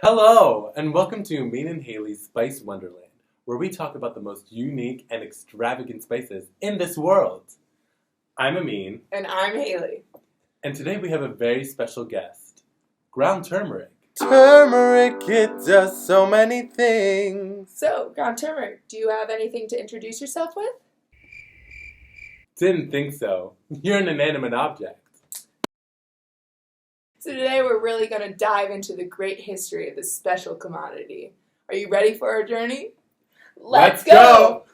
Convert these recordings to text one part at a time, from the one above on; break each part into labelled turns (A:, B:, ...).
A: Hello, and welcome to Amine and Hayley's Spice Wonderland, where we talk about the most unique and extravagant spices in this world. I'm Amine.
B: And I'm Hayley.
A: And today we have a very special guest, ground turmeric.
C: Turmeric, it does so many things.
B: So, ground turmeric, do you have anything to introduce yourself with?
A: Didn't think so. You're an inanimate object.
B: So today we're really going to dive into the great history of this special commodity. Are you ready for our journey?
A: Let's go!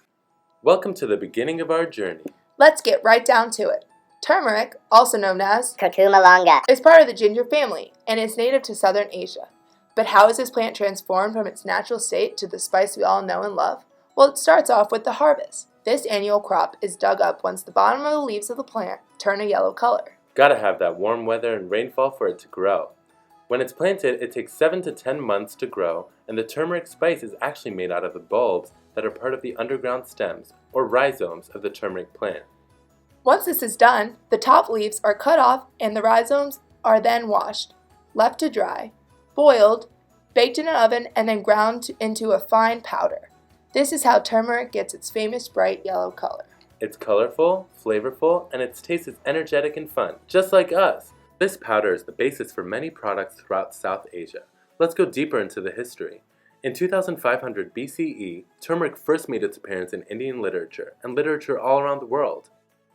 C: Welcome to the beginning of our journey.
B: Let's get right down to it. Turmeric, also known as
D: Curcuma longa,
B: is part of the ginger family and is native to southern Asia. But how is this plant transformed from its natural state to the spice we all know and love? Well, it starts off with the harvest. This annual crop is dug up once the bottom of the leaves of the plant turn a yellow color.
C: Gotta have that warm weather and rainfall for it to grow. When it's planted, it takes 7 to 10 months to grow, and the turmeric spice is actually made out of the bulbs that are part of the underground stems, or rhizomes, of the turmeric plant.
B: Once this is done, the top leaves are cut off and the rhizomes are then washed, left to dry, boiled, baked in an oven, and then ground into a fine powder. This is how turmeric gets its famous bright yellow color.
C: It's colorful, flavorful, and its taste is energetic and fun, just like us. This powder is the basis for many products throughout South Asia. Let's go deeper into the history. In 2500 BCE, turmeric first made its appearance in Indian literature and literature all around the world.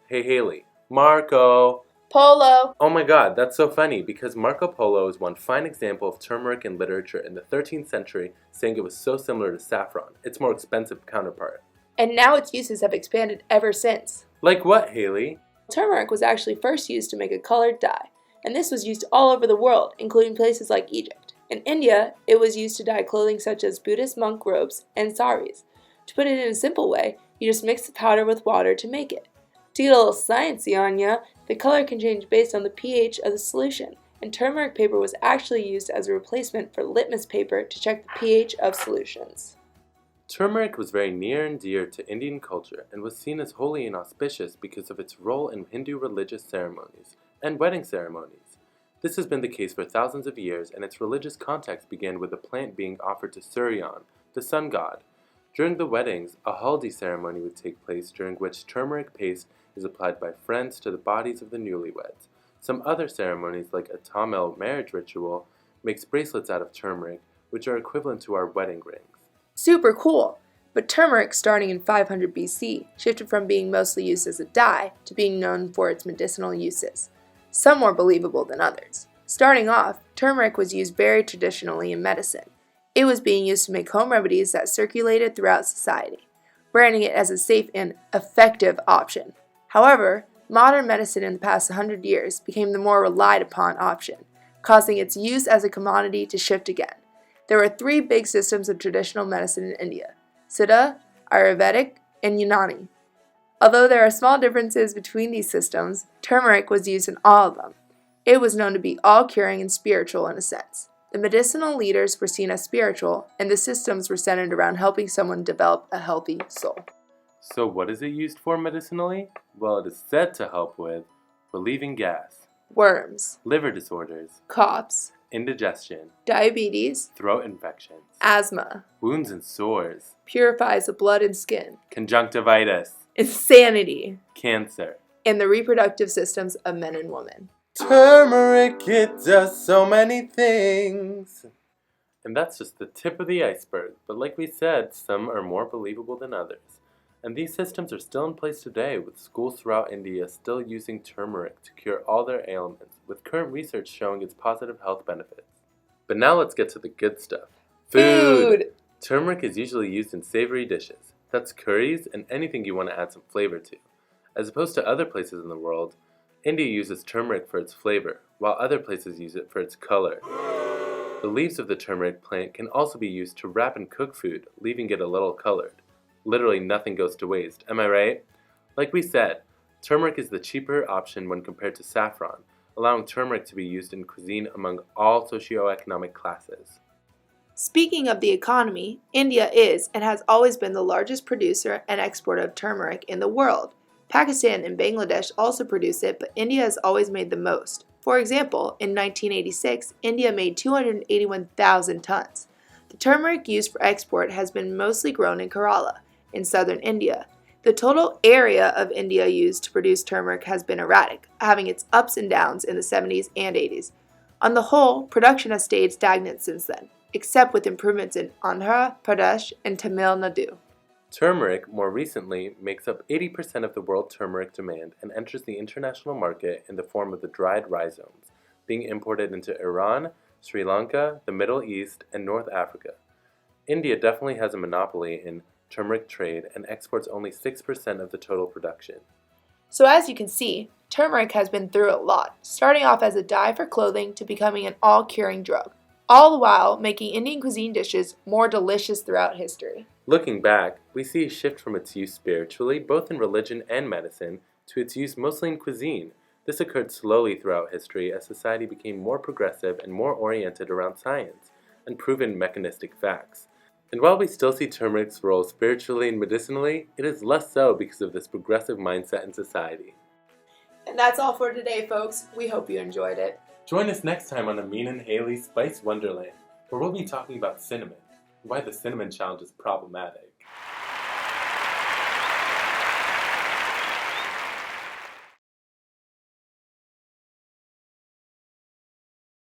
C: Hey Hayley, Marco!
B: Polo!
C: Oh my god, that's so funny because Marco Polo is one fine example of turmeric in literature in the 13th century, saying it was so similar to saffron, its more expensive counterpart.
B: And now its uses have expanded ever since.
C: Like what, Hayley?
B: Turmeric was actually first used to make a colored dye, and this was used all over the world, including places like Egypt. In India, it was used to dye clothing such as Buddhist monk robes and saris. To put it in a simple way, you just mix the powder with water to make it. To get a little sciencey on ya, the color can change based on the pH of the solution, and turmeric paper was actually used as a replacement for litmus paper to check the pH of solutions.
C: Turmeric was very near and dear to Indian culture and was seen as holy and auspicious because of its role in Hindu religious ceremonies and wedding ceremonies. This has been the case for thousands of years, and its religious context began with the plant being offered to Suryan, the sun god. During the weddings, a haldi ceremony would take place during which turmeric paste is applied by friends to the bodies of the newlyweds. Some other ceremonies, like a Tamil marriage ritual, makes bracelets out of turmeric, which are equivalent to our wedding rings.
B: Super cool! But turmeric, starting in 500 BC, shifted from being mostly used as a dye to being known for its medicinal uses. Some more believable than others. Starting off, turmeric was used very traditionally in medicine. It was being used to make home remedies that circulated throughout society, branding it as a safe and effective option. However, modern medicine in the past 100 years became the more relied upon option, causing its use as a commodity to shift again. There were 3 big systems of traditional medicine in India: Siddha, Ayurvedic, and Unani. Although there are small differences between these systems, turmeric was used in all of them. It was known to be all-curing and spiritual in a sense. The medicinal leaders were seen as spiritual, and the systems were centered around helping someone develop a healthy soul.
C: So what is it used for medicinally? Well, it is said to help with relieving gas,
B: Worms,
C: liver disorders,
B: coughs,
C: indigestion,
B: diabetes,
C: throat infections,
B: asthma,
C: wounds and sores,
B: purifies the blood and skin,
C: conjunctivitis,
B: insanity,
C: cancer.
B: and the reproductive systems of men and women.
C: Turmeric, it does so many things. And that's just the tip of the iceberg, but like we said, some are more believable than others. And these systems are still in place today, with schools throughout India still using turmeric to cure all their ailments, with current research showing its positive health benefits. But now let's get to the good stuff.
B: Food!
C: Turmeric is usually used in savory dishes. That's curries and anything you want to add some flavor to. As opposed to other places in the world, India uses turmeric for its flavor, while other places use it for its color. The leaves of the turmeric plant can also be used to wrap and cook food, leaving it a little colored. Literally nothing goes to waste, am I right? Like we said, turmeric is the cheaper option when compared to saffron, allowing turmeric to be used in cuisine among all socioeconomic classes.
B: Speaking of the economy, India is and has always been the largest producer and exporter of turmeric in the world. Pakistan and Bangladesh also produce it, but India has always made the most. For example, in 1986, India made 281,000 tons. The turmeric used for export has been mostly grown in Kerala, in southern India. The total area of India used to produce turmeric has been erratic, having its ups and downs in the 70s and 80s. On the whole, production has stayed stagnant since then, except with improvements in Andhra Pradesh and Tamil Nadu.
C: Turmeric, more recently, makes up 80% of the world turmeric demand and enters the international market in the form of the dried rhizomes, being imported into Iran, Sri Lanka, the Middle East, and North Africa. India definitely has a monopoly in turmeric trade and exports only 6% of the total production.
B: So as you can see, turmeric has been through a lot, starting off as a dye for clothing to becoming an all-curing drug, all the while making Indian cuisine dishes more delicious throughout history.
C: Looking back, we see a shift from its use spiritually, both in religion and medicine, to its use mostly in cuisine. This occurred slowly throughout history as society became more progressive and more oriented around science and proven mechanistic facts. And while we still see turmeric's role spiritually and medicinally, it is less so because of this progressive mindset in society.
B: And that's all for today, folks. We hope you enjoyed it.
A: Join us next time on Amine and Hayley's Spice Wonderland, where we'll be talking about cinnamon and why the cinnamon challenge is problematic.